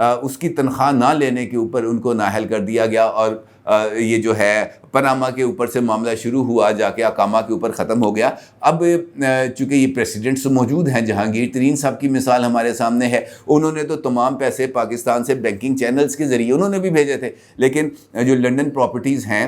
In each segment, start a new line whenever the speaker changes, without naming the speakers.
اس کی تنخواہ نہ لینے کے اوپر ان کو نااہل کر دیا گیا، اور یہ جو ہے پاناما کے اوپر سے معاملہ شروع ہوا، جا کے اقامہ کے اوپر ختم ہو گیا۔ اب چونکہ یہ پریسیڈنٹس موجود ہیں، جہانگیر ترین صاحب کی مثال ہمارے سامنے ہے، انہوں نے تو تمام پیسے پاکستان سے بینکنگ چینلز کے ذریعے انہوں نے بھی بھیجے تھے، لیکن جو لنڈن پراپرٹیز ہیں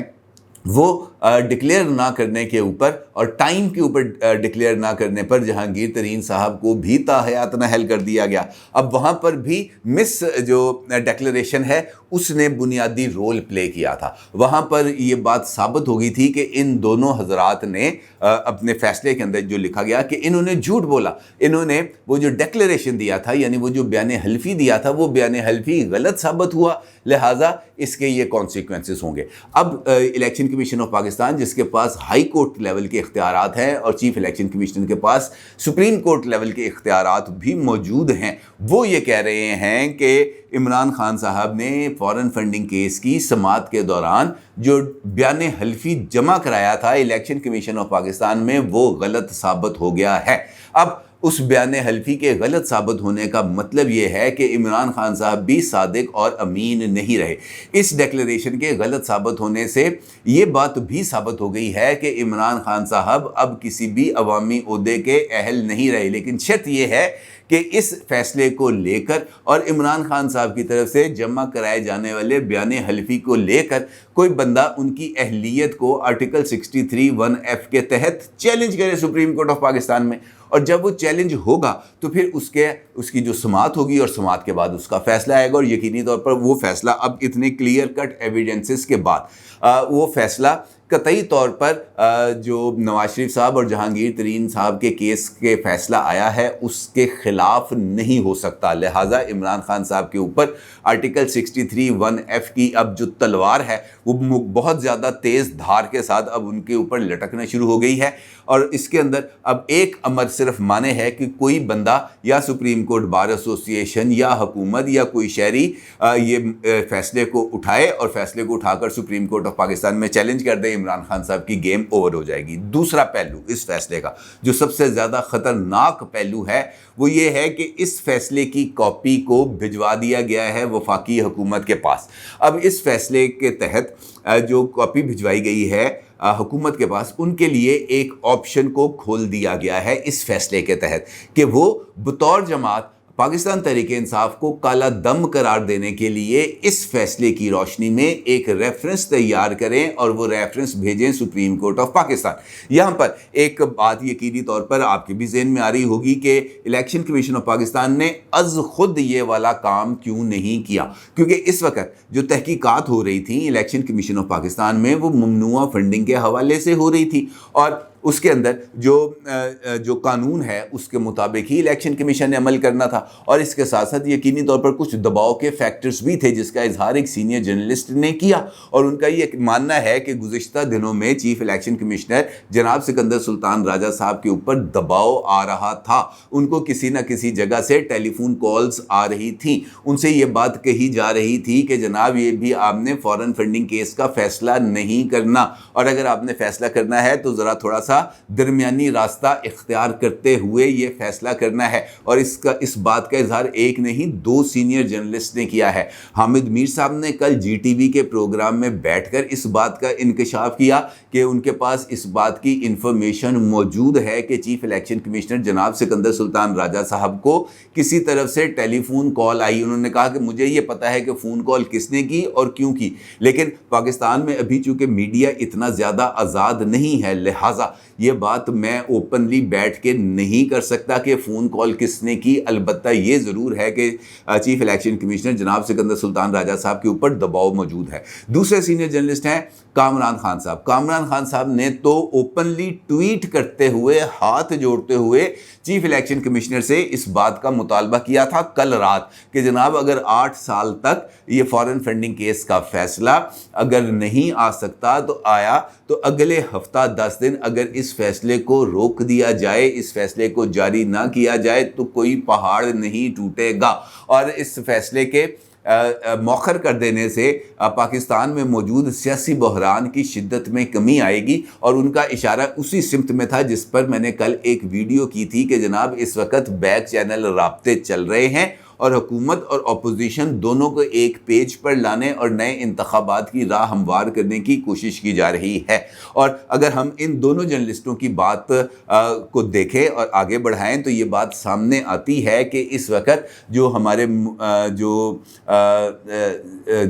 وہ ڈکلیئر نہ کرنے کے اوپر اور ٹائم کے اوپر ڈکلیئر نہ کرنے پر جہانگیر ترین صاحب کو بھی تاحیات نااہل کر دیا گیا۔ اب وہاں پر بھی مس جو ڈیکلریشن ہے اس نے بنیادی رول پلے کیا تھا۔ وہاں پر یہ بات ثابت ہو گئی تھی کہ ان دونوں حضرات نے اپنے فیصلے کے اندر جو لکھا گیا کہ انہوں نے جھوٹ بولا، انہوں نے وہ جو ڈیکلریشن دیا تھا، یعنی وہ جو بیان حلفی دیا تھا، وہ بیان حلفی غلط ثابت ہوا، لہٰذا اس کے یہ کانسیکوینسز ہوں گے۔ اب الیکشن کمیشن آف پاکستان، جس کے پاس ہائی کورٹ لیول کے اختیارات ہیں اور چیف الیکشن کمیشنر کے پاس سپریم کورٹ لیول کے اختیارات بھی موجود ہیں، وہ یہ کہہ رہے ہیں کہ عمران خان صاحب نے فارن فنڈنگ کیس کی سماعت کے دوران جو بیان حلفی جمع کرایا تھا الیکشن کمیشن آف پاکستان میں، وہ غلط ثابت ہو گیا ہے۔ اب اس بیان حلفی کے غلط ثابت ہونے کا مطلب یہ ہے کہ عمران خان صاحب بھی صادق اور امین نہیں رہے۔ اس ڈیکلریشن کے غلط ثابت ہونے سے یہ بات بھی ثابت ہو گئی ہے کہ عمران خان صاحب اب کسی بھی عوامی عہدے کے اہل نہیں رہے، لیکن شرط یہ ہے کہ اس فیصلے کو لے کر اور عمران خان صاحب کی طرف سے جمع کرائے جانے والے بیان حلفی کو لے کر کوئی بندہ ان کی اہلیت کو آرٹیکل 63(1)(f) کے تحت چیلنج کرے سپریم کورٹ آف پاکستان میں، اور جب وہ چیلنج ہوگا تو پھر اس کی جو سماعت ہوگی اور سماعت کے بعد اس کا فیصلہ آئے گا، اور یقینی طور پر وہ فیصلہ اب اتنے کلیئر کٹ ایویڈنسز کے بعد وہ فیصلہ قطعی طور پر جو نواز شریف صاحب اور جہانگیر ترین صاحب کے کیس کے فیصلہ آیا ہے اس کے خلاف نہیں ہو سکتا، لہٰذا عمران خان صاحب کے اوپر آرٹیکل 63(1)(f) کی اب جو تلوار ہے وہ بہت زیادہ تیز دھار کے ساتھ اب ان کے اوپر لٹکنا شروع ہو گئی ہے، اور اس کے اندر اب ایک امر صرف مانے ہے کہ کوئی بندہ یا سپریم کورٹ بار ایسوسی ایشن یا حکومت یا کوئی شہری یہ فیصلے کو اٹھائے اور فیصلے کو اٹھا کر سپریم کورٹ آف پاکستان میں چیلنج کر دے، عمران خان صاحب کی گیم اوور ہو جائے گی۔ دوسرا پہلو اس فیصلے کا جو سب سے زیادہ خطرناک پہلو ہے وہ یہ ہے کہ اس فیصلے کی کاپی کو بھجوا دیا گیا ہے وفاقی حکومت کے پاس۔ اب اس فیصلے کے تحت جو کاپی بھجوائی گئی ہے حکومت کے پاس، ان کے لیے ایک آپشن کو کھول دیا گیا ہے اس فیصلے کے تحت کہ وہ بطور جماعت پاکستان تحریک انصاف کو کالا دم قرار دینے کے لیے اس فیصلے کی روشنی میں ایک ریفرنس تیار کریں اور وہ ریفرنس بھیجیں سپریم کورٹ آف پاکستان۔ یہاں پر ایک بات یقینی طور پر آپ کے بھی ذہن میں آ رہی ہوگی کہ الیکشن کمیشن آف پاکستان نے از خود یہ والا کام کیوں نہیں کیا، کیونکہ اس وقت جو تحقیقات ہو رہی تھیں الیکشن کمیشن آف پاکستان میں وہ ممنوعہ فنڈنگ کے حوالے سے ہو رہی تھی، اور اس کے اندر جو قانون ہے اس کے مطابق ہی الیکشن کمیشن نے عمل کرنا تھا، اور اس کے ساتھ ساتھ یقینی طور پر کچھ دباؤ کے فیکٹرز بھی تھے جس کا اظہار ایک سینئر جرنلسٹ نے کیا، اور ان کا یہ ماننا ہے کہ گزشتہ دنوں میں چیف الیکشن کمشنر جناب سکندر سلطان راجہ صاحب کے اوپر دباؤ آ رہا تھا، ان کو کسی نہ کسی جگہ سے ٹیلی فون کالز آ رہی تھیں، ان سے یہ بات کہی جا رہی تھی کہ جناب یہ بھی آپ نے فارن فنڈنگ کیس کا فیصلہ نہیں کرنا، اور اگر آپ نے فیصلہ کرنا ہے تو ذرا تھوڑا سا درمیانی راستہ اختیار کرتے ہوئے یہ فیصلہ کرنا ہے۔ اور اس بات کا اظہار ایک نہیں دو سینئر جرنلسٹ نے کیا ہے۔ حامد میر صاحب نے کل جی ٹی وی کے پروگرام میں بیٹھ کر اس بات کا انکشاف کیا کہ ان کے پاس اس بات کی انفارمیشن موجود ہے کہ چیف الیکشن کمشنر جناب سکندر سلطان راجہ صاحب کو کسی طرف سے ٹیلی فون کال آئی۔ انہوں نے کہا کہ مجھے یہ پتا ہے کہ فون کال کس نے کی اور کیوں کی، لیکن پاکستان میں ابھی چونکہ میڈیا اتنا زیادہ آزاد نہیں ہے، لہٰذا یہ بات میں اوپنلی بیٹھ کے نہیں کر سکتا کہ فون کال کس نے کی۔ البتہ یہ ضرور ہے کہ چیف الیکشن کمشنر جناب سکندر سلطان راجہ صاحب کے اوپر دباؤ موجود ہے۔ دوسرے سینئر جرنلسٹ ہیں کامران خان صاحب۔ کامران خان صاحب نے تو اوپنلی ٹویٹ کرتے ہوئے، ہاتھ جوڑتے ہوئے چیف الیکشن کمشنر سے اس بات کا مطالبہ کیا تھا کل رات کہ جناب اگر 8 سال تک یہ فارن فنڈنگ کیس کا فیصلہ اگر نہیں آ سکتا تو آیا تو اگلے ہفتہ 10 دن اگر اس فیصلے کو روک دیا جائے، اس فیصلے کو جاری نہ کیا جائے تو کوئی پہاڑ نہیں ٹوٹے گا، اور اس فیصلے کے مؤخر کر دینے سے پاکستان میں موجود سیاسی بحران کی شدت میں کمی آئے گی، اور ان کا اشارہ اسی سمت میں تھا جس پر میں نے کل ایک ویڈیو کی تھی کہ جناب اس وقت بیک چینل رابطے چل رہے ہیں اور حکومت اور اپوزیشن دونوں کو ایک پیج پر لانے اور نئے انتخابات کی راہ ہموار کرنے کی کوشش کی جا رہی ہے۔ اور اگر ہم ان دونوں جرنلسٹوں کی بات کو دیکھیں اور آگے بڑھائیں تو یہ بات سامنے آتی ہے کہ اس وقت جو ہمارے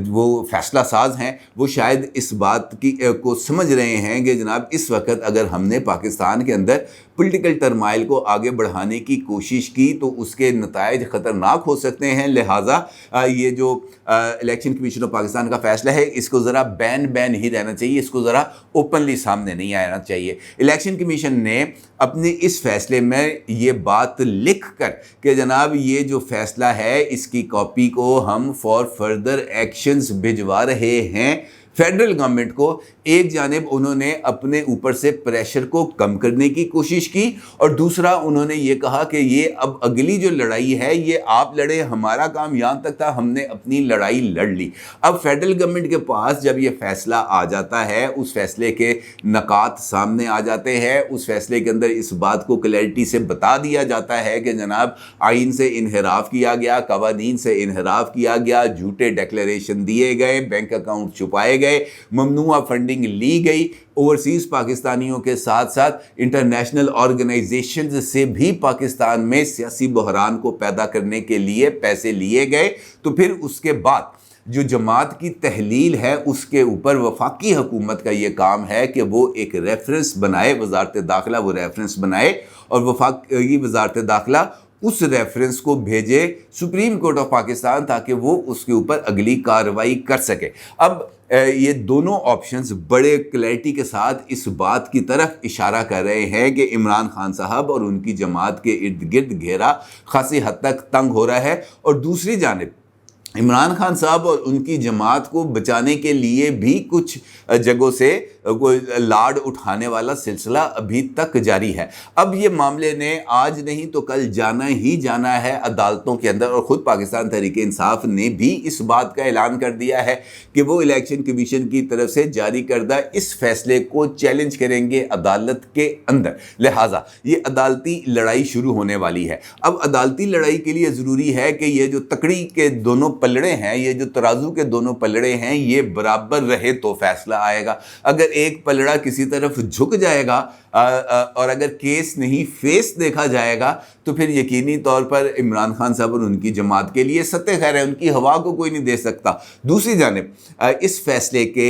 وہ فیصلہ ساز ہیں وہ شاید اس بات کو سمجھ رہے ہیں کہ جناب اس وقت اگر ہم نے پاکستان کے اندر پولیٹیکل ٹرمائل کو آگے بڑھانے کی کوشش کی تو اس کے نتائج خطرناک ہو سکتے ہیں، لہٰذا یہ جو الیکشن کمیشن آف پاکستان کا فیصلہ ہے اس کو ذرا بین ہی رہنا چاہیے، اس کو ذرا اوپنلی سامنے نہیں آنا چاہیے۔ الیکشن کمیشن نے اپنے اس فیصلے میں یہ بات لکھ کر کہ جناب یہ جو فیصلہ ہے اس کی کاپی کو ہم فار فردر ایکشنز بھجوا رہے ہیں فیڈرل گورنمنٹ کو، ایک جانب انہوں نے اپنے اوپر سے پریشر کو کم کرنے کی کوشش کی اور دوسرا انہوں نے یہ کہا کہ یہ اب اگلی جو لڑائی ہے یہ آپ لڑے، ہمارا کام یہاں تک تھا، ہم نے اپنی لڑائی لڑ لی۔ اب فیڈرل گورنمنٹ کے پاس جب یہ فیصلہ آ جاتا ہے، اس فیصلے کے نکات سامنے آ جاتے ہیں، اس فیصلے کے اندر اس بات کو کلیئرٹی سے بتا دیا جاتا ہے کہ جناب آئین سے انحراف کیا گیا، قوانین سے انحراف کیا گیا، جھوٹے ڈیکلیریشن دیے گئے، بینک اکاؤنٹ چھپائے گئے، ممنوعہ فنڈنگ لی گئی، اوورسیز پاکستانیوں کے ساتھ ساتھ انٹرنیشنل آرگنائزیشنز سے بھی پاکستان میں سیاسی بحران کو پیدا کرنے کے لیے پیسے لیے گئے۔ تو پھر اس کے بعد جو جماعت کی تحلیل ہے اس کے اوپر وفاقی حکومت کا یہ کام ہے کہ وہ ایک ریفرنس بنائے، وزارت داخلہ وہ ریفرنس بنائے اور وفاقی وزارت داخلہ اس ریفرنس کو بھیجے سپریم کورٹ آف پاکستان تاکہ وہ اس کے اوپر اگلی کارروائی کر سکے۔ اب یہ دونوں آپشنز بڑے کلیئرٹی کے ساتھ اس بات کی طرف اشارہ کر رہے ہیں کہ عمران خان صاحب اور ان کی جماعت کے ارد گرد گھیرا خاصی حد تک تنگ ہو رہا ہے، اور دوسری جانب عمران خان صاحب اور ان کی جماعت کو بچانے کے لیے بھی کچھ جگہوں سے کوئی لاڈ اٹھانے والا سلسلہ ابھی تک جاری ہے۔ اب یہ معاملے نے آج نہیں تو کل جانا ہی جانا ہے عدالتوں کے اندر، اور خود پاکستان تحریک انصاف نے بھی اس بات کا اعلان کر دیا ہے کہ وہ الیکشن کمیشن کی طرف سے جاری کردہ اس فیصلے کو چیلنج کریں گے عدالت کے اندر، لہٰذا یہ عدالتی لڑائی شروع ہونے والی ہے۔ اب عدالتی لڑائی کے لیے ضروری ہے کہ یہ جو تکڑی کے دونوں پلڑے ہیں، یہ جو ترازو کے دونوں پلڑے ہیں، یہ برابر رہے تو فیصلہ آئے گا۔ اگر ایک پلڑا کسی طرف جھک جائے گا اور اگر کیس نہیں فیس دیکھا جائے گا تو پھر یقینی طور پر عمران خان صاحب اور ان کی جماعت کے لیے ستہ خیر ہے، ان کی ہوا کو کوئی نہیں دے سکتا۔ دوسری جانب اس فیصلے کے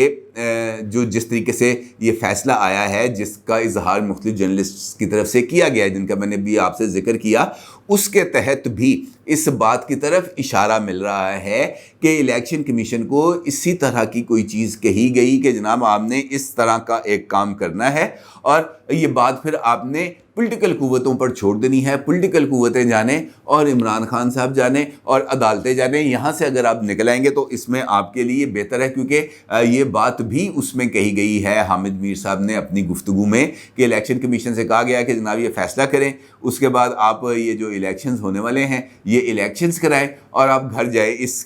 جس طریقے سے یہ فیصلہ آیا ہے، جس کا اظہار مختلف جرنلسٹ کی طرف سے کیا گیا ہے، جن کا میں نے بھی آپ سے ذکر کیا، اس کے تحت بھی اس بات کی طرف اشارہ مل رہا ہے کہ الیکشن کمیشن کو اسی طرح کی کوئی چیز کہی گئی کہ جناب آپ نے اس طرح کا ایک کام کرنا ہے، اور یہ بات پھر آپ نے پولیٹیکل قوتوں پر چھوڑ دینی ہے۔ پولیٹیکل قوتیں جانیں اور عمران خان صاحب جانیں اور عدالتیں جانیں، یہاں سے اگر آپ نکل آئیں گے تو اس میں آپ کے لیے بہتر ہے، کیونکہ یہ بات بھی اس میں کہی گئی ہے حامد میر صاحب نے اپنی گفتگو میں کہ الیکشن کمیشن سے کہا گیا کہ جناب یہ فیصلہ کریں، اس کے بعد آپ یہ جو الیکشنز ہونے والے ہیں یہ الیکشنز کرائیں اور آپ گھر جائیں، اس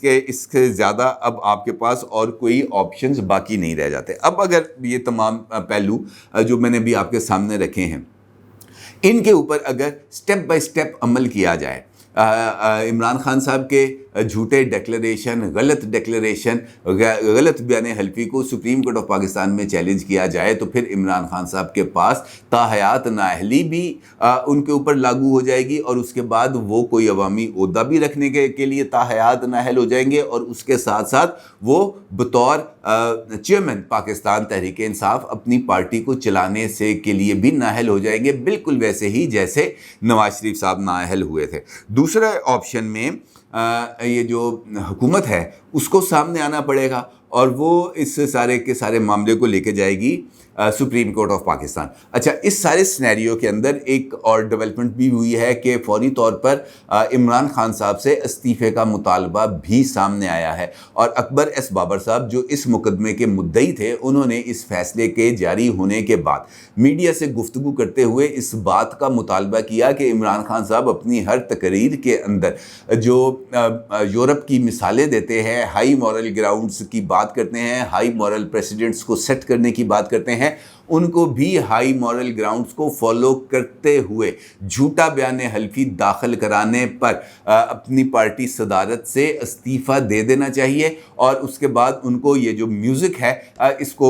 سے زیادہ اب آپ کے پاس اور کوئی آپشنز باقی نہیں رہ جاتے۔ اب اگر یہ تمام پہلو جو میں نے بھی آپ کے سامنے رکھے ہیں، ان کے اوپر اگر سٹیپ بائی سٹیپ عمل کیا جائے، عمران خان صاحب کے جھوٹے ڈیکلیریشن، غلط ڈیکلیریشن، غلط بیان حلفی کو سپریم کورٹ آف پاکستان میں چیلنج کیا جائے تو پھر عمران خان صاحب کے پاس تاحیات نااہلی بھی ان کے اوپر لاگو ہو جائے گی، اور اس کے بعد وہ کوئی عوامی عہدہ بھی رکھنے کے لیے تاحیات نااہل ہو جائیں گے، اور اس کے ساتھ ساتھ وہ بطور چیئرمین پاکستان تحریک انصاف اپنی پارٹی کو چلانے سے کے لیے بھی نااہل ہو جائیں گے، بالکل ویسے ہی جیسے نواز شریف صاحب نااہل ہوئے تھے۔ دوسرا آپشن میں یہ جو حکومت ہے اس کو سامنے آنا پڑے گا، اور وہ اس سارے کے سارے معاملے کو لے کے جائے گی سپریم کورٹ آف پاکستان۔ اچھا، اس سارے سینیریو کے اندر ایک اور ڈیولپمنٹ بھی ہوئی ہے کہ فوری طور پر عمران خان صاحب سے استعفے کا مطالبہ بھی سامنے آیا ہے، اور اکبر ایس بابر صاحب جو اس مقدمے کے مدعی تھے، انہوں نے اس فیصلے کے جاری ہونے کے بعد میڈیا سے گفتگو کرتے ہوئے اس بات کا مطالبہ کیا کہ عمران خان صاحب اپنی ہر تقریر کے اندر جو یورپ کی مثالیں دیتے ہیں، ہائی مورل گراؤنڈز کی بات کرتے ہیں، ہائی مورل پریسیڈنٹس کو سیٹ کرنے کی بات کرتے ہیں، ان کو بھی ہائی مورل گراؤنڈز کو فالو کرتے ہوئے جھوٹا بیان حلفی داخل کرانے پر اپنی پارٹی صدارت سے استعفیٰ دے دینا چاہیے، اور اس کے بعد ان کو یہ جو میوزک ہے اس کو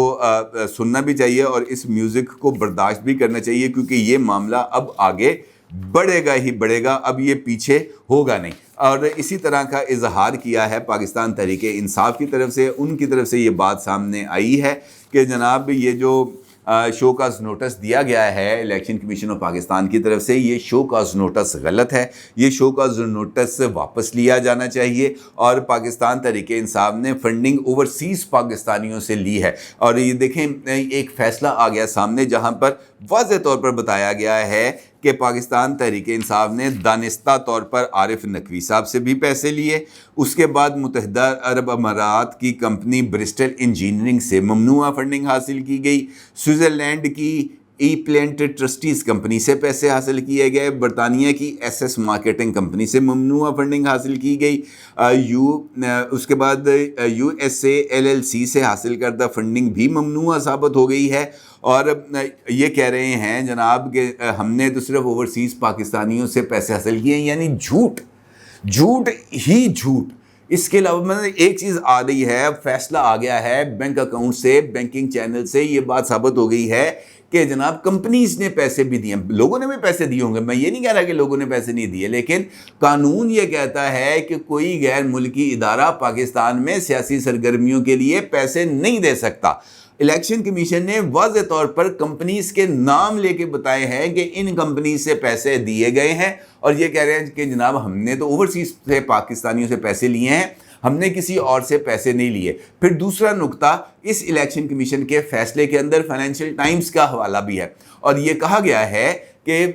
سننا بھی چاہیے اور اس میوزک کو برداشت بھی کرنا چاہیے، کیونکہ یہ معاملہ اب آگے بڑھے گا ہی بڑھے گا، اب یہ پیچھے ہوگا نہیں۔ اور اسی طرح کا اظہار کیا ہے پاکستان تحریک انصاف کی طرف سے، ان کی طرف سے یہ بات سامنے آئی ہے کہ جناب یہ جو شو کاز نوٹس دیا گیا ہے الیکشن کمیشن آف پاکستان کی طرف سے، یہ شو کاز نوٹس غلط ہے، یہ شو کاز نوٹس واپس لیا جانا چاہیے، اور پاکستان تحریک انصاف نے فنڈنگ اوورسیز پاکستانیوں سے لی ہے۔ اور یہ دیکھیں ایک فیصلہ آ گیا سامنے جہاں پر واضح طور پر بتایا گیا ہے کہ پاکستان تحریک انصاف نے دانستہ طور پر عارف نقوی صاحب سے بھی پیسے لیے، اس کے بعد متحدہ عرب امارات کی کمپنی برسٹل انجینئرنگ سے ممنوعہ فنڈنگ حاصل کی گئی، سوئٹزرلینڈ کی ای پلینٹ ٹرسٹیز کمپنی سے پیسے حاصل کیے گئے، برطانیہ کی ایس ایس مارکیٹنگ کمپنی سے ممنوعہ فنڈنگ حاصل کی گئی، اس کے بعد U S A L L C سے حاصل کردہ فنڈنگ بھی ممنوعہ ثابت ہو گئی ہے، اور یہ کہہ رہے ہیں جناب کہ ہم نے تو صرف اوورسیز پاکستانیوں سے پیسے حاصل کیے ہیں، یعنی جھوٹ ہی جھوٹ۔ اس کے علاوہ ایک چیز آ رہی ہے، فیصلہ آ گیا ہے بینک اکاؤنٹ سے، بینکنگ چینل سے یہ بات ثابت ہو گئی ہے کہ جناب کمپنیز نے پیسے بھی دیے، لوگوں نے بھی پیسے دیے ہوں گے، میں یہ نہیں کہہ رہا کہ لوگوں نے پیسے نہیں دیے، لیکن قانون یہ کہتا ہے کہ کوئی غیر ملکی ادارہ پاکستان میں سیاسی سرگرمیوں کے لیے پیسے نہیں دے سکتا۔ الیکشن کمیشن نے واضح طور پر کمپنیز کے نام لے کے بتائے ہیں کہ ان کمپنیز سے پیسے دیے گئے ہیں، اور یہ کہہ رہے ہیں کہ جناب ہم نے تو اوورسیز سے پاکستانیوں سے پیسے لیے ہیں، ہم نے کسی اور سے پیسے نہیں لیے۔ پھر دوسرا نقطہ اس الیکشن کمیشن کے فیصلے کے اندر فائنینشیل ٹائمز کا حوالہ بھی ہے، اور یہ کہا گیا ہے کہ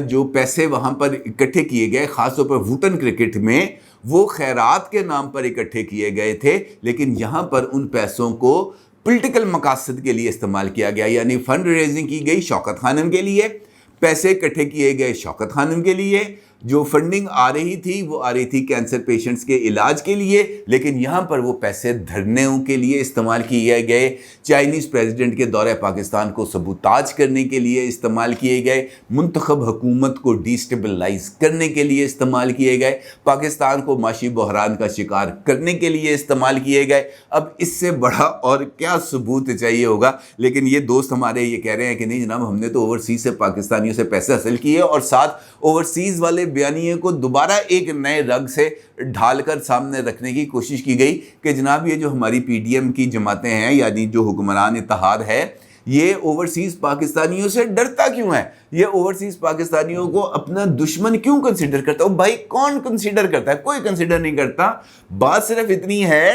جو پیسے وہاں پر اکٹھے کیے گئے خاص طور پر ووٹن کرکٹ میں، وہ خیرات کے نام پر اکٹھے کیے گئے تھے، لیکن یہاں پر ان پیسوں کو پولیٹیکل مقاصد کے لیے استعمال کیا گیا، یعنی فنڈ ریزنگ کی گئی شوکت خانم کے لیے، پیسے اکٹھے کیے گئے شوکت خانم کے لیے، جو فنڈنگ آ رہی تھی وہ آ رہی تھی کینسر پیشنٹس کے علاج کے لیے، لیکن یہاں پر وہ پیسے دھرنوں کے لیے استعمال کیے گئے، چائنیز پریزیڈنٹ کے دورہ پاکستان کو سبوتاج کرنے کے لیے استعمال کیے گئے، منتخب حکومت کو ڈیسٹیبلائز کرنے کے لیے استعمال کیے گئے، پاکستان کو معاشی بحران کا شکار کرنے کے لیے استعمال کیے گئے۔ اب اس سے بڑا اور کیا ثبوت چاہیے ہوگا؟ لیکن یہ دوست ہمارے یہ کہہ رہے ہیں کہ نہیں جناب ہم نے تو اوورسیز سے پاکستانیوں سے پیسے حاصل کیے، اور ساتھ اوورسیز والے بیانیے کو دوبارہ ایک نئے رنگ سے ڈھال کر سامنے رکھنے کی کوشش کی گئی کہ جناب یہ جو ہماری پی ڈی ایم کی جماعتیں ہیں، یعنی جو حکمران اتحاد ہے، یہ اوورسیز پاکستانیوں سے ڈرتا کیوں ہے؟ یہ اوورسیز پاکستانیوں کو اپنا دشمن کیوں کنسیڈر کرتا ہے؟ بھائی کون کنسیڈر کرتا ہے؟ کوئی کنسیڈر نہیں کرتا۔ بات صرف اتنی ہے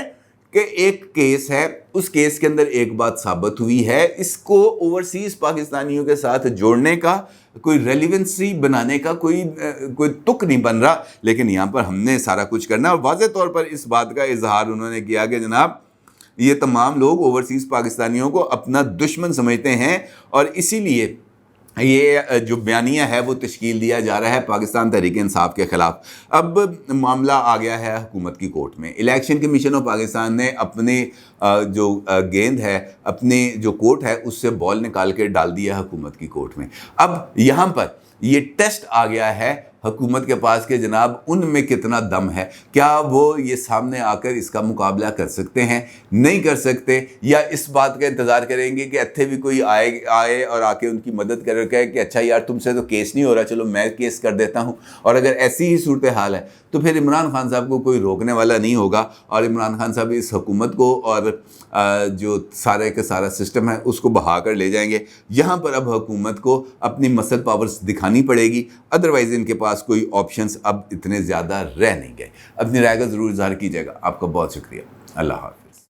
کہ ایک کیس ہے، اس کیس کے اندر ایک بات ثابت ہوئی ہے، اس کو اوورسیز پاکستانیوں کے ساتھ جوڑنے کا، کوئی ریلیونسی بنانے کا کوئی تک نہیں بن رہا، لیکن یہاں پر ہم نے سارا کچھ کرنا۔ واضح طور پر اس بات کا اظہار انہوں نے کیا کہ جناب یہ تمام لوگ اوورسیز پاکستانیوں کو اپنا دشمن سمجھتے ہیں، اور اسی لیے یہ جو بیانیہ ہے وہ تشکیل دیا جا رہا ہے پاکستان تحریک انصاف کے خلاف۔ اب معاملہ آ گیا ہے حکومت کی کورٹ میں۔ الیکشن کمیشن آف پاکستان نے اپنے جو گیند ہے، اپنے جو کورٹ ہے، اس سے بال نکال کے ڈال دیا حکومت کی کورٹ میں۔ اب یہاں پر یہ ٹیسٹ آ گیا ہے حکومت کے پاس کہ جناب ان میں کتنا دم ہے، کیا وہ یہ سامنے آ کر اس کا مقابلہ کر سکتے ہیں، نہیں کر سکتے، یا اس بات کا انتظار کریں گے کہ اتھے بھی کوئی آئے اور آ کے ان کی مدد کر کہے کہ اچھا یار تم سے تو کیس نہیں ہو رہا، چلو میں کیس کر دیتا ہوں۔ اور اگر ایسی ہی صورتحال ہے تو پھر عمران خان صاحب کو کوئی روکنے والا نہیں ہوگا، اور عمران خان صاحب اس حکومت کو اور جو سارے کا سارا سسٹم ہے اس کو بہا کر لے جائیں گے۔ یہاں پر اب حکومت کو اپنی مسل پاورز دکھانی پڑے گی، ادروائز ان کے پاس کوئی آپشنز اب اتنے زیادہ رہ نہیں گئے۔ اپنی رائے کا ضرور اظہار کیجیے گا۔ آپ کا بہت شکریہ۔ اللہ حافظ۔